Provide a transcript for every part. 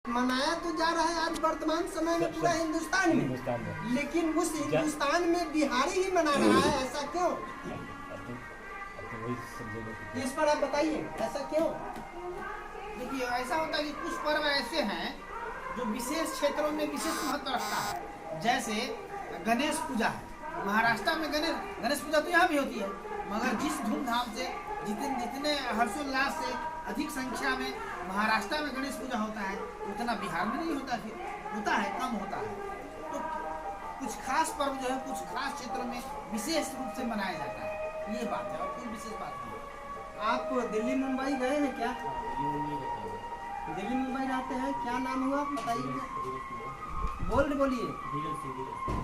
मनाया तो जा रहा है आज वर्तमान समय में पूरा हिंदुस्तान में, लेकिन उस हिंदुस्तान में बिहारी ही मना रहा है, ऐसा क्यों? इस पर आप बताइए, ऐसा क्यों? देखिए, ऐसा होता है कि कुछ पर्व ऐसे हैं जो विशेष क्षेत्रों में विशेष महत्व रखता है। जैसे गणेश पूजा है, महाराष्ट्र में गणेश पूजा तो यहाँ भी होती है, मगर जिस धूमधाम से जितने हर्षोल्लास से अधिक संख्या में महाराष्ट्र में गणेश पूजा होता है उतना बिहार में नहीं होता, फिर होता है कम होता है। तो कुछ खास पर्व जो है कुछ खास क्षेत्रों में विशेष रूप से मनाया जाता है, ये बात है और कोई विशेष बात नहीं। आप दिल्ली मुंबई गए हैं क्या? दिल्ली मुंबई रहते हैं, क्या नाम हुआ बताइए? बोलिए।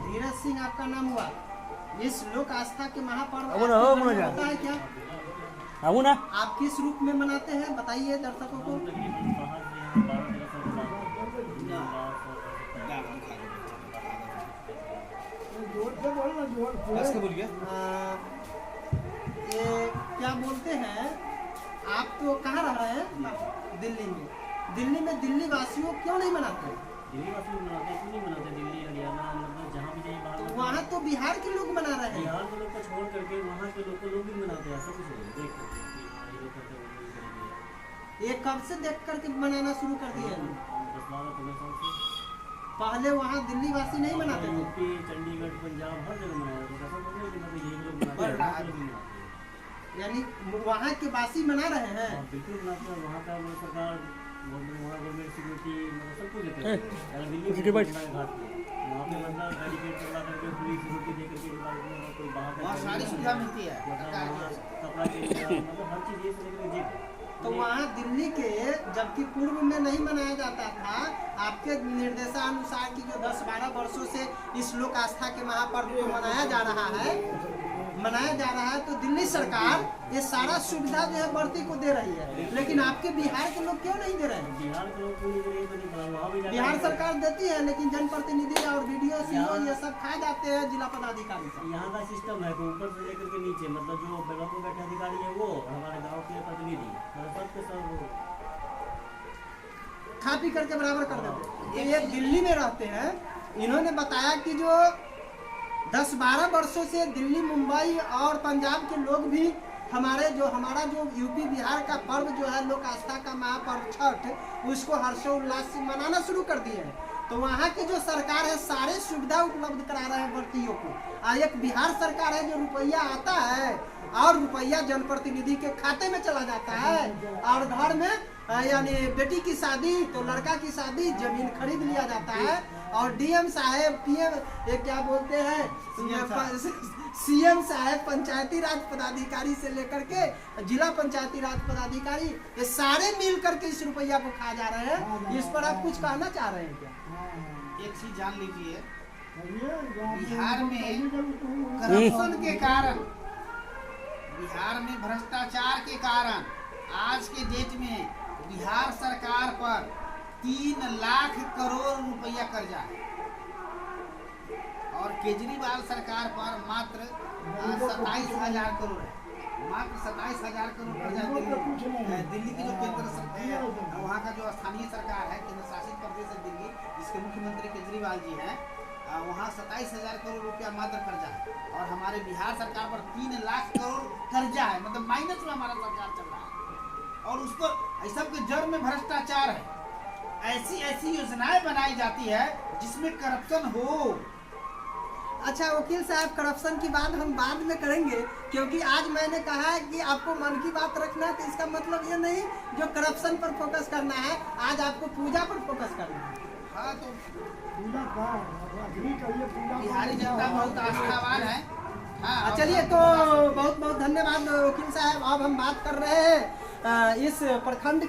धीरज सिंह आपका नाम हुआ। इस लोक आस्था के महापर्व होता है क्या? आप किस रूप में मनाते हैं बताइए दर्शकों को। ये क्या बोलते हैं, आप तो कहाँ रह रहे हैं? दिल्ली में। दिल्ली में दिल्ली वासियों क्यों नहीं मनाते? दिल्ली वासी मनाते हैं, क्यों नहीं मनाते? दिल्ली हरियाणा मतलब जहाँ भी जाइए बाहर, तो वहाँ तो बिहार के लोग मना रहे हैं। बिहार के लोग को छोड़ करके वहाँ के लोग भी मनाते हैं, ऐसा कुछ नहीं। ये कब से देख करके मनाना शुरू कर दिए? 10-12 साल से। पहले वहाँ दिल्ली वासी नहीं मनाते थे? यूपी, चंडीगढ़, पंजाब हर जगह मनाया जाता है, ऐसा कुछ नहीं कि मतलब यही लोग मनाते हैं। यानी वहाँ के वासी मना रहे हैं? बिल्कुल मनाते हैं। वहाँ का सरकार गवर्नमेंट सिक्योरिटी मतलब सब कुछ देते हैं। दिल्ली वहाँ पे मतलब बैरिकेड करवा करके पुलिस सिक्योरिटी दे करके कोई बाहर सारी सुविधा मिलती है, कपड़ा के मतलब हर चीज़ ये से लेकर। तो वहाँ दिल्ली के जबकि पूर्व में नहीं मनाया जाता था, आपके निर्देशानुसार की जो 10-12 वर्षों से इस लोक आस्था के महापर्व को मनाया जा रहा है, तो दिल्ली सरकार ये सारा सुविधा जो है बढ़ती को दे रही है, लेकिन आपके बिहार के लोग क्यों नहीं दे रहे हैं? बिहार के लोग क्यों नहीं दे रहे हैं? बिहार सरकार देती है, लेकिन जनप्रतिनिधि और वीडियो सीओ ये सब खा जाते हैं जिला पदाधिकारी से। यहाँ का सिस्टम है कि ऊपर से लेकर के नीचे मतलब जो ब्लॉक में बैठे अधिकारी है वो हमारे गाँव के प्रतिनिधि सब खा पी करके बराबर कर देते। ये दिल्ली में रहते हैं, इन्होंने बताया कि जो 10-12 वर्षों से दिल्ली, मुंबई और पंजाब के लोग भी हमारा जो यूपी बिहार का पर्व जो है लोक आस्था का महापर्व छठ, उसको हर्षोल्लास से मनाना शुरू कर दिए हैं। तो वहाँ की जो सरकार है सारे सुविधा उपलब्ध करा रहे हैं व्रतियों को। एक बिहार सरकार है जो रुपया आता है और रुपया जनप्रतिनिधि के खाते में चला जाता है, और घर में यानी बेटी की शादी तो लड़का की शादी जमीन खरीद लिया जाता है, और डीएम साहब, पीएम ये क्या बोलते हैं, सीएम साहब, पंचायती राज पदाधिकारी से लेकर के जिला पंचायती राज पदाधिकारी, ये सारे मिल करके इस रुपया को खा जा रहे हैं। इस पर आप कुछ कहना चाह रहे हैं क्या? एक चीज जान लीजिए, बिहार में करप्शन के कारण, बिहार में भ्रष्टाचार के कारण आज के डेट में बिहार सरकार पर 3 लाख करोड़ रुपया कर्जा है, और केजरीवाल सरकार पर मात्र 27,000 करोड़ है। मात्र 27,000 करोड़ कर्जा दिल्ली की जो केंद्र सरकार, वहाँ का जो स्थानीय सरकार है, केंद्र शासित प्रदेश है दिल्ली, जिसके मुख्यमंत्री केजरीवाल जी हैं, वहाँ 27,000 करोड़ रुपया मात्र कर्जा है, और हमारे बिहार सरकार पर 3 लाख करोड़ कर्जा है, मतलब माइनस में हमारा सरकार चल रहा है। और उसको सब के जड़ में भ्रष्टाचार है। ऐसी योजनाएं बनाई जाती है जिसमें करप्शन हो। अच्छा वकील साहब, करप्शन की बात हम बाद में करेंगे, क्योंकि आज मैंने कहा है कि आपको मन की बात रखना है, तो इसका मतलब ये नहीं जो करप्शन पर फोकस करना है, आज आपको पूजा पर फोकस करना है। हाँ, तो बिहारी जनता बहुत आस्थावान है। हाँ, चलिए, तो बहुत बहुत धन्यवाद वकील साहब। अब हम बात कर रहे हैं इस प्रखंड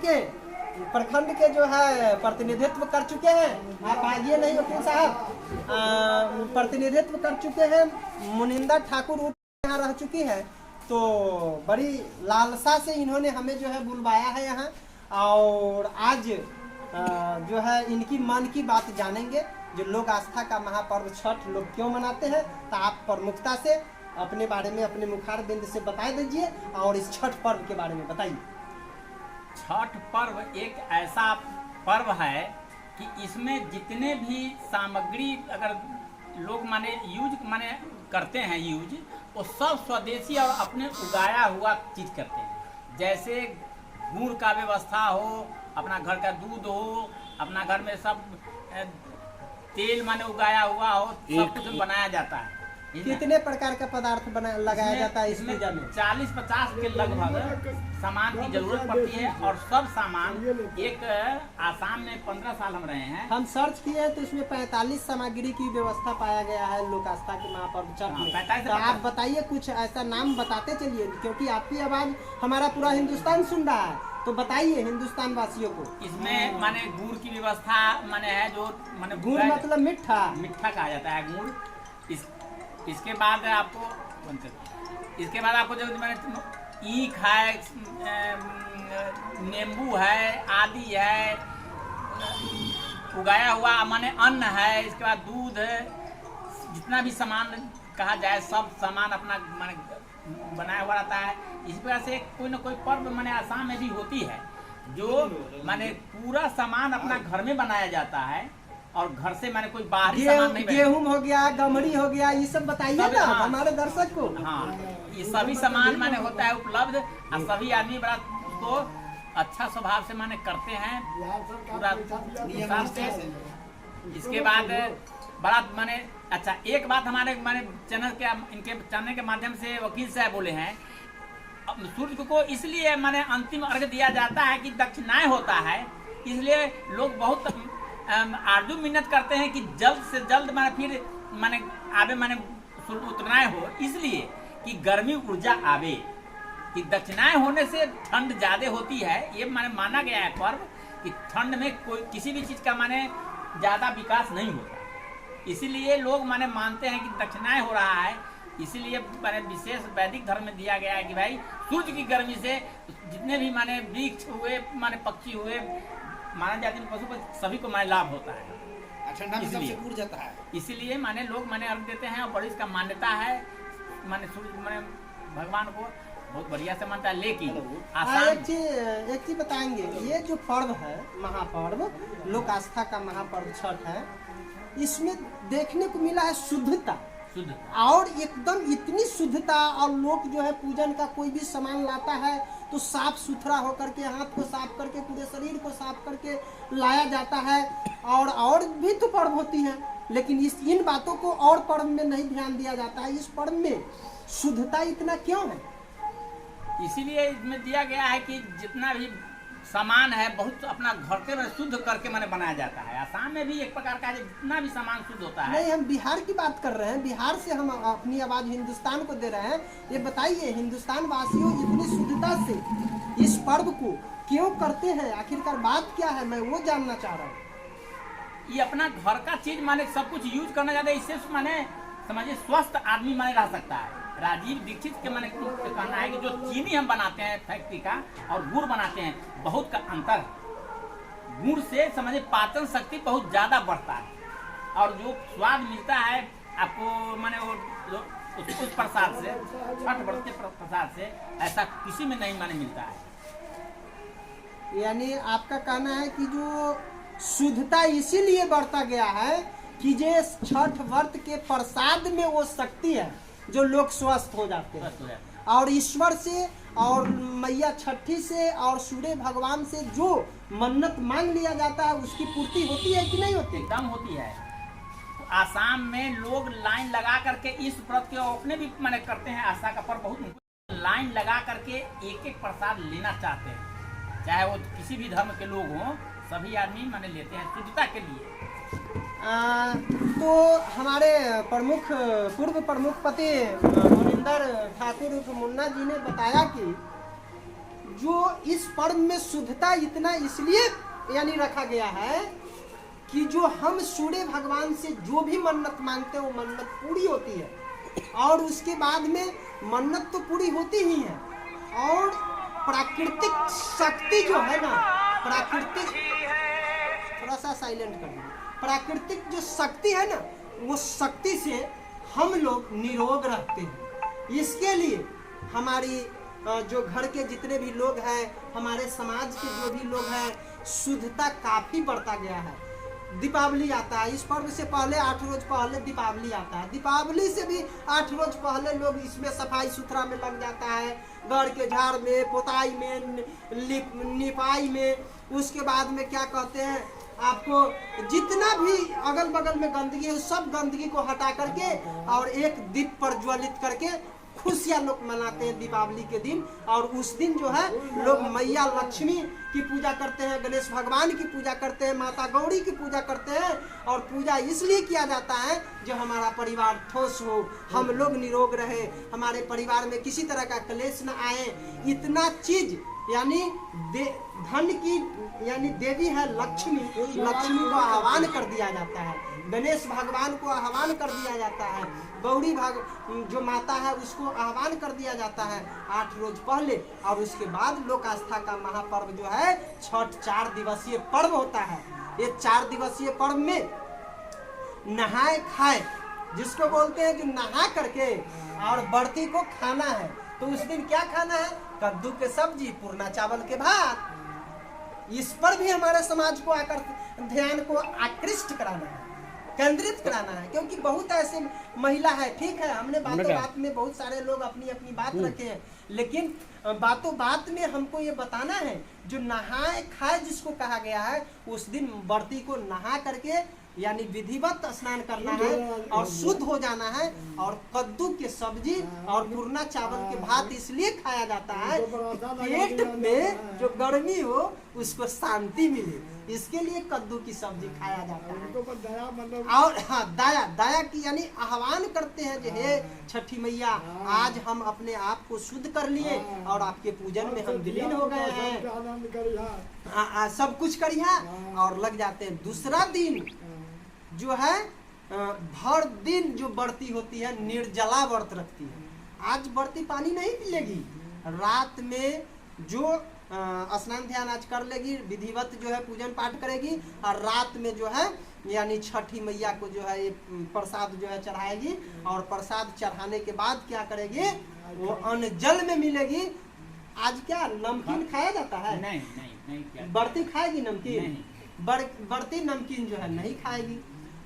के जो है प्रतिनिधित्व कर चुके हैं। आप आइए नहीं वकील साहब, प्रतिनिधित्व कर चुके हैं, मुनिंदा ठाकुर यहाँ रह चुकी है, तो बड़ी लालसा से इन्होंने हमें जो है बुलवाया है यहाँ, और आज जो है इनकी मन की बात जानेंगे। जो लोक आस्था का महापर्व छठ लोग क्यों मनाते हैं, तो आप प्रमुखता से अपने बारे में अपने मुखार बिंद से बता दीजिए, और इस छठ पर्व के बारे में बताइए। छठ पर्व एक ऐसा पर्व है कि इसमें जितने भी सामग्री अगर लोग माने यूज माने करते हैं यूज, वो सब स्वदेशी और अपने उगाया हुआ चीज करते हैं। जैसे गुड़ का व्यवस्था हो, अपना घर का दूध हो, अपना घर में सब तेल माने उगाया हुआ हो, सब कुछ बनाया जाता है। कितने प्रकार का पदार्थ बना लगाया जाता है इस पूजा में? 40-50 के लगभग सामान की जरूरत पड़ती है। और सब सामान एक आसाम में 15 साल हम रहे हैं, हम सर्च किए हैं तो इसमें 45 सामग्री की व्यवस्था पाया गया है लोक आस्था के महापर्व छठ में। 45 तो आप बताइए कुछ ऐसा नाम बताते चलिए, क्योंकि आपकी आवाज हमारा पूरा हिंदुस्तान सुन रहा है, तो बताइए हिंदुस्तान वासियों को। इसमें माने गुड़ की व्यवस्था माने है, जो माने गुड़ मतलब मीठा कहा जाता है गुड़। इसके बाद आपको जो मैंने ईख है, नींबू है, आदि है, उगाया हुआ माने अन्न है। इसके बाद दूध है, जितना भी सामान कहा जाए सब सामान अपना माने बनाया हुआ रहता है। इस प्रकार से कोई ना कोई पर्व माने आसाम में भी होती है, जो माने पूरा सामान अपना घर में बनाया जाता है और घर से माने कोई बाहरी सामान नहीं। गेहूं हो गया, गमड़ी हो गया, ये सब बताइए ना हमारे दर्शक को। हाँ, ये सभी सामान माने होता है उपलब्ध, और सभी आदमी बड़ा उसको अच्छा स्वभाव से माने करते हैं पूरा हिसाब से। इसके बाद बड़ा माने अच्छा एक बात हमारे माने चैनल के इनके चैनल के माध्यम से वकील साहब बोले हैं, सूर्य को इसलिए माने अंतिम अर्घ दिया जाता है कि दक्षिणाएं होता है, इसलिए लोग बहुत आरजू मिन्नत करते हैं कि जल्द से जल्द माने फिर माने आवे माने उतराएं हो, इसलिए कि गर्मी ऊर्जा आवे, कि दक्षिणाएं होने से ठंड ज्यादा होती है। ये माने माना गया है पर्व कि ठंड में कोई किसी भी चीज का माने ज्यादा विकास नहीं होता, इसीलिए लोग माने मानते हैं कि दक्षिणाएं हो रहा है। इसीलिए माने विशेष वैदिक धर्म में दिया गया है कि भाई सूर्य की गर्मी से जितने भी माने वृक्ष हुए माने पक्षी हुए मानव जाति में पशु सभी को माने लाभ होता है, ठंडा में सबसे उड़ जाता है। इसीलिए माने लोग माने अर्घ देते हैं और बड़ी इसका मान्यता है, माने सूर्य माने भगवान को बहुत बढ़िया से मानता है। लेकिन एक चीज बताएंगे, ये जो पर्व है महापर्व लोक आस्था का महापर्व छठ है, इसमें देखने को मिला है शुद्धता, और एकदम इतनी शुद्धता, और लोग जो है पूजन का कोई भी सामान लाता है तो साफ सुथरा होकर के हाथ को साफ करके पूरे शरीर को साफ करके लाया जाता है। और भी तो पर्व होती हैं, लेकिन इन बातों को और पर्व में नहीं ध्यान दिया जाता है। इस पर्व में शुद्धता इतना क्यों है? इसीलिए इसमें दिया गया है कि जितना भी सामान है बहुत अपना घर के में शुद्ध करके मैंने बनाया जाता है। आसाम में भी एक प्रकार का जितना भी सामान शुद्ध होता है। नहीं, हम बिहार की बात कर रहे हैं, बिहार से हम अपनी आवाज हिंदुस्तान को दे रहे हैं। ये बताइए हिंदुस्तान वासियों इतनी शुद्धता से इस पर्व को क्यों करते हैं, आखिरकार बात क्या है, मैं वो जानना चाह रहा हूँ। ये अपना घर का चीज माने सब कुछ यूज करना चाहते हैं, इससे माने समझिए स्वस्थ आदमी माने रह सकता है। राजीव दीक्षित के माने कहना है कि जो चीनी हम बनाते हैं फैक्ट्री का और गुड़ बनाते हैं बहुत का अंतर है। गुड़ से समझिए पाचन शक्ति बहुत ज्यादा बढ़ता है, और जो स्वाद मिलता है आपको माने वो उस प्रसाद से, छठ व्रत के प्रसाद से ऐसा किसी में नहीं माने मिलता है। यानी आपका कहना है कि जो शुद्धता इसीलिए बढ़ता गया है कि जे छठ व्रत के प्रसाद में वो शक्ति है जो लोग स्वस्थ हो जाते हैं, और ईश्वर से और मैया छठी से और सूर्य भगवान से जो मन्नत मांग लिया जाता है उसकी पूर्ति होती है कि नहीं होती? एकदम होती है। आसाम में लोग लाइन लगा करके इस व्रत के अपने भी माने करते हैं, आस्था का पर्व बहुत लाइन लगा करके एक एक प्रसाद लेना चाहते हैं, चाहे वो किसी भी धर्म के लोग हों, सभी आदमी माने लेते हैं शुद्धता के लिए। तो हमारे पूर्व प्रमुख पति मोनिंदर ठाकुर मुन्ना जी ने बताया कि जो इस पर्व में शुद्धता इतना इसलिए यानी रखा गया है कि जो हम सूर्य भगवान से जो भी मन्नत मांगते हैं वो मन्नत पूरी होती है, और उसके बाद में मन्नत तो पूरी होती ही है, और प्राकृतिक शक्ति जो है ना, प्राकृतिक थोड़ा सा साइलेंट कर दीजिए, प्राकृतिक जो शक्ति है ना वो शक्ति से हम लोग निरोग रहते हैं। इसके लिए हमारी जो घर के जितने भी लोग हैं, हमारे समाज के जो भी लोग हैं, शुद्धता काफ़ी बढ़ता गया है। दीपावली आता है। इस पर्व से पहले 8 रोज पहले दीपावली आता है। दीपावली से भी 8 रोज पहले लोग इसमें सफाई सुथरा में लग जाता है, घर के झाड़ में, पोताई में, निपाई में। उसके बाद में क्या कहते हैं, आपको जितना भी अगल बगल में गंदगी है उस सब गंदगी को हटा करके और एक दीप प्रज्वलित करके खुशियाँ लोग मनाते हैं दीपावली के दिन। और उस दिन जो है लोग मैया लक्ष्मी की पूजा करते हैं, गणेश भगवान की पूजा करते हैं, माता गौरी की पूजा करते हैं। और पूजा इसलिए किया जाता है जो हमारा परिवार ठोस हो, हम लोग निरोग रहे, हमारे परिवार में किसी तरह का क्लेश न आए। इतना चीज यानी धन की यानी देवी है लक्ष्मी, लक्ष्मी को आह्वान कर दिया जाता है, गणेश भगवान को आह्वान कर दिया जाता है, गौरी जो माता है उसको आह्वान कर दिया जाता है 8 रोज पहले। और उसके बाद लोक आस्था का महापर्व जो है छठ 4 दिवसीय पर्व होता है। ये 4 दिवसीय पर्व में नहाए खाए जिसको बोलते हैं, जो नहा करके और बर्ती को खाना है। तो उस दिन क्या खाना है, कद्दू के सब्जी, पुरना चावल के भात। इस पर भी हमारे समाज को ध्यान को आकृष्ट कराना है, केंद्रित कराना है। क्योंकि बहुत ऐसे महिला है, ठीक है, हमने बातों बात में बहुत सारे लोग अपनी अपनी बात रखे हैं, लेकिन बातों बात में हमको ये बताना है जो नहाए खाए जिसको कहा गया है, उस दिन बर्ती को नहा करके यानी विधिवत स्नान करना है और शुद्ध हो जाना है। और कद्दू के सब्जी और पुरना चावल के भात इसलिए खाया जाता है पेट में जो गर्मी हो उसको शांति मिले, इसके लिए कद्दू की सब्जी खाया जाता है। और हाँ, दया दया की यानी आह्वान करते हैं जो हे छठी मैया, आज हम अपने आप को शुद्ध कर लिए और आपके पूजन में हम विलीन हो गए हैं, सब कुछ करिया और लग जाते हैं। दूसरा दिन जो है भर दिन जो बरती होती है निर्जला व्रत रखती है। आज बरती पानी नहीं पिलेगी, रात में जो स्नान ध्यान आज कर लेगी, विधिवत जो है पूजन पाठ करेगी और रात में जो है यानी छठी मैया को जो है ये प्रसाद जो है चढ़ाएगी। और प्रसाद चढ़ाने के बाद क्या करेगी, वो अन्न जल में मिलेगी। आज क्या नमकीन खाया जाता है? नहीं नहीं नहीं, बरती खाएगी नमकीन? बरती नमकीन जो है नहीं खाएगी।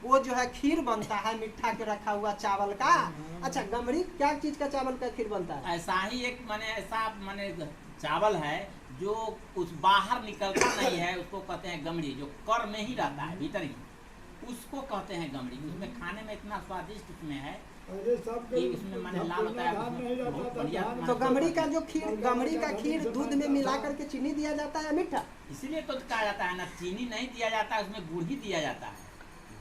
वो जो है खीर बनता है मिठा के रखा हुआ चावल का। अच्छा, गमरी क्या चीज का चावल का खीर बनता है? ऐसा ही एक ऐसा चावल है जो कुछ बाहर निकलता नहीं है, उसको कहते हैं गमड़ी, जो कर में ही रहता है भीतर ही, उसको कहते हैं गमड़ी। उसमें खाने में इतना स्वादिष्ट उसमें है कि उसमें मैंने लाल होता है, बहुत बढ़िया। तो गमड़ी का जो खीर, गमड़ी का खीर दूध में मिला करके चीनी दिया जाता है मीठा, इसीलिए तो कहा जाता है ना, चीनी नहीं दिया जाता है, उसमें गुड़ ही दिया जाता है,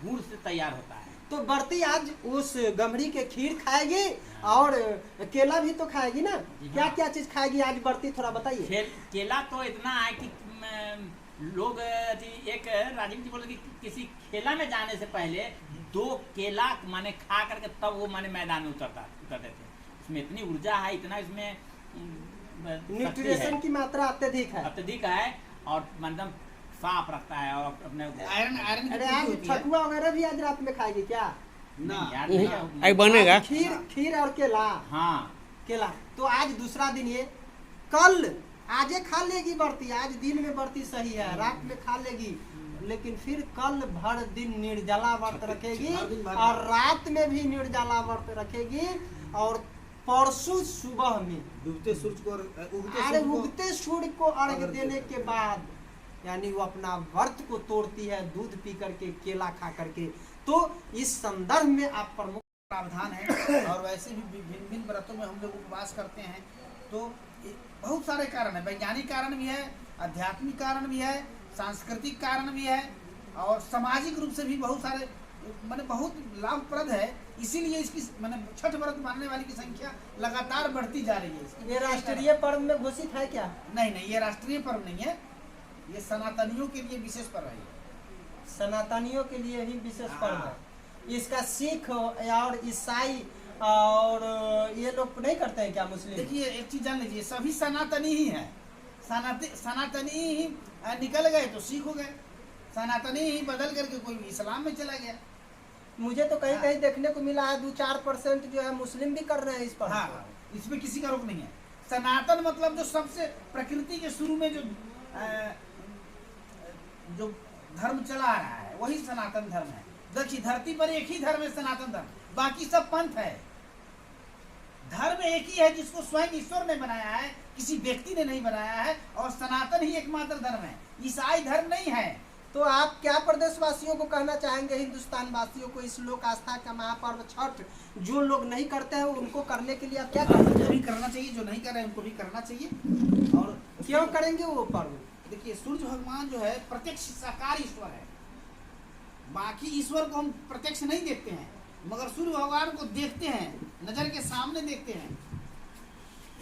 गुड़ से तैयार होता है। तो बरती आज उस गमड़ी के खीर खाएगी और केला भी तो खाएगी ना। क्या क्या चीज खाएगी आज बरती, थोड़ा बताइए। केला तो इतना है कि लोग एक राजीव जी बोले कि किसी खेला में जाने से पहले 2 केला माने खा करके तब वो माने मैदान में उतरते थे। इसमें इतनी ऊर्जा है, इतना इसमें न्यूट्रिशन की मात्रा अत्यधिक है और मतलब साफ रखता है। और अपने आयरन अरे आज ठकुआ वगैरह भी आज रात में खाएगी क्या? ना बनेगा खीर और केला। हाँ केला। तो आज दूसरा दिन ये, कल आजे खा लेगी बरती, आज दिन में बरती सही है, रात में खा लेगी, लेकिन फिर कल भर दिन निर्जला व्रत रखेगी और रात में भी निर्जला व्रत रखेगी। और परसों सुबह में डूबते सूरज उगते सूर्य को अर्घ देने के बाद यानी वो अपना व्रत को तोड़ती है दूध पी करके, केला खा करके। तो इस संदर्भ में आप प्रमुख प्रावधान है। और वैसे भी भिन्न भिन्न व्रतों में हम लोग उपवास करते हैं, तो बहुत सारे कारण है, वैज्ञानिक कारण भी है, आध्यात्मिक कारण भी है, सांस्कृतिक कारण भी है और सामाजिक रूप से भी बहुत सारे माने बहुत लाभप्रद है। इसीलिए इसकी माने छठ व्रत मानने वाली की संख्या लगातार बढ़ती जा रही है। ये राष्ट्रीय पर्व में घोषित है क्या? नहीं, ये राष्ट्रीय पर्व नहीं है, ये सनातनियों के लिए विशेष पर्व है। सनातनियों के लिए ही विशेष पर्व है। इसका सिख और ईसाई और ये लोग नहीं करते हैं क्या, मुस्लिम? देखिए एक चीज जान लीजिए, सभी सनातनी ही है। सनातनी ही निकल गए तो सिख हो गए, सनातनी ही बदल करके कोई इस्लाम में चला गया। मुझे तो कहीं कहीं देखने को मिला है 2-4% जो है मुस्लिम भी कर रहे हैं इस पर। हाँ, इसमें किसी का रोक नहीं है। सनातन मतलब जो सबसे प्रकृति के शुरू में जो धर्म चला आ रहा है वही सनातन धर्म है। देखिए धरती पर एक ही धर्म है, सनातन धर्म, बाकी सब पंथ है। धर्म एक ही है जिसको स्वयं ईश्वर ने बनाया है, किसी व्यक्ति ने नहीं बनाया है, और सनातन ही एकमात्र धर्म है, ईसाई धर्म नहीं है। तो आप क्या प्रदेशवासियों को कहना चाहेंगे, हिंदुस्तान वासियों को, इस लोक आस्था का महापर्व छठ जो लोग नहीं करते हैं उनको करने के लिए आप क्या कहना भी चाहेंगे? करना चाहिए, जो नहीं कर रहे हैं उनको भी करना चाहिए। और क्यों करेंगे वो पर्व? देखिए सूर्य भगवान जो है प्रत्यक्ष साकार ईश्वर है। बाकी ईश्वर को हम प्रत्यक्ष नहीं देखते हैं, मगर सूर्य भगवान को देखते हैं, नजर के सामने देखते हैं।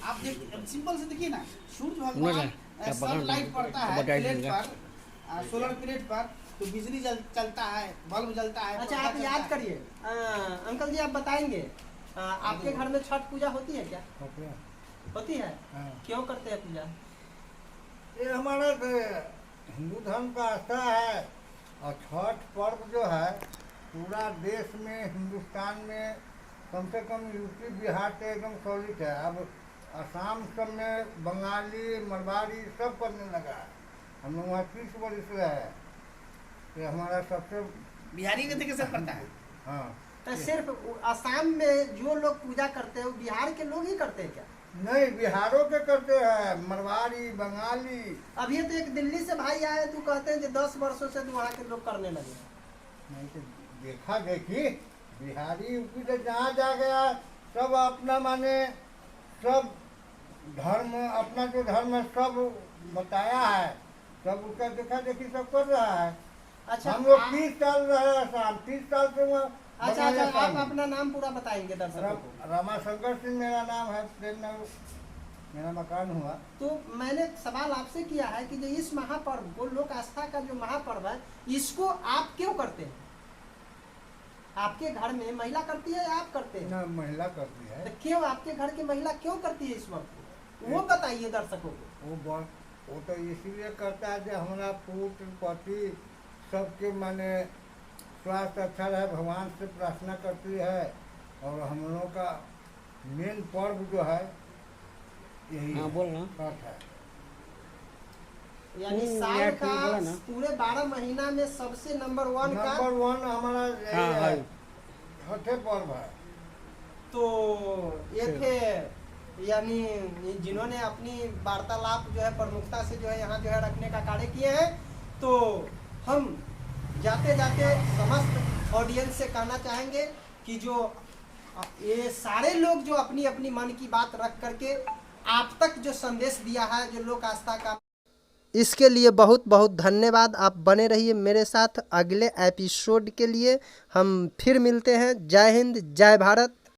आप देख सिंपल से देखिए ना, सूर्य भगवान सनलाइट पड़ता है प्लेट पर, सोलर प्लेट पर, तो बिजली चलता है, बल्ब जलता है। अच्छा आप याद करिए, अंकल जी आप बताएंगे, आपके घर में छठ पूजा होती है क्या? होती है। क्यों करते हैं पूजा? ये हमारा हिंदू धर्म का आस्था है, और छठ पर्व जो है पूरा देश में, हिंदुस्तान में कम से कम यूपी बिहार से एकदम सॉलिड है। अब असम सब में बंगाली मरवाड़ी सब करने लगा है। हम लोग वहाँ 30 वर्ष से है, ये हमारा सबसे बिहारी के देखे सब करता है। हाँ, तो सिर्फ असम में जो लोग पूजा करते हैं वो बिहार के लोग ही करते हैं क्या? नहीं, बिहारों के करते हैं, मरवाड़ी बंगाली। अभी तो एक दिल्ली से भाई आए तो कहते हैं कि 10 वर्षों से तो वहाँ के लोग करने लगे। नहीं तो देखा देखी, बिहारी यूपी से जहाँ जा गया सब अपना माने सब धर्म, अपना जो धर्म है सब बताया है, सब उसका देखा देखी सब कर रहा है। अच्छा हम लोग 30 साल रहे आसाम, 30 साल से वहाँ अच्छा आप अपना नाम पूरा बताएंगे दर्शकों को। रामाशंकर सिंह मेरा नाम है, मेरा मकान हुआ। तो मैंने सवाल आपसे किया है कि जो इस महापर्व को, लोक आस्था का जो महापर्व है, इसको आप क्यों करते हैं? आपके घर में महिला करती है या आप करते हैं? ना, महिला करती है। तो क्यों आपके घर की महिला क्यों करती है इस वक्त, वो बताइए दर्शकों को। वो तो इसीलिए करता है कि हमारा पुत्र पति सबके माने स्वास्थ्य अच्छा रहे, भगवान से प्रार्थना करती है। और हम लोगों का मेन पर्व जो है यही छठ है। यानी साल का पूरे 12 महीना में सबसे नंबर 1 हमारा यही है, छठे पर्व है। तो ये थे यानी जिन्होंने अपनी वार्तालाप जो है प्रमुखता से जो है यहाँ जो है रखने का कार्य किए हैं। तो हम जाते जाते समस्त ऑडियंस से कहना चाहेंगे कि जो ये सारे लोग जो अपनी अपनी मन की बात रख करके आप तक जो संदेश दिया है जो लोक आस्था का, इसके लिए बहुत बहुत धन्यवाद। आप बने रहिए मेरे साथ, अगले एपिसोड के लिए हम फिर मिलते हैं। जय हिंद, जय भारत।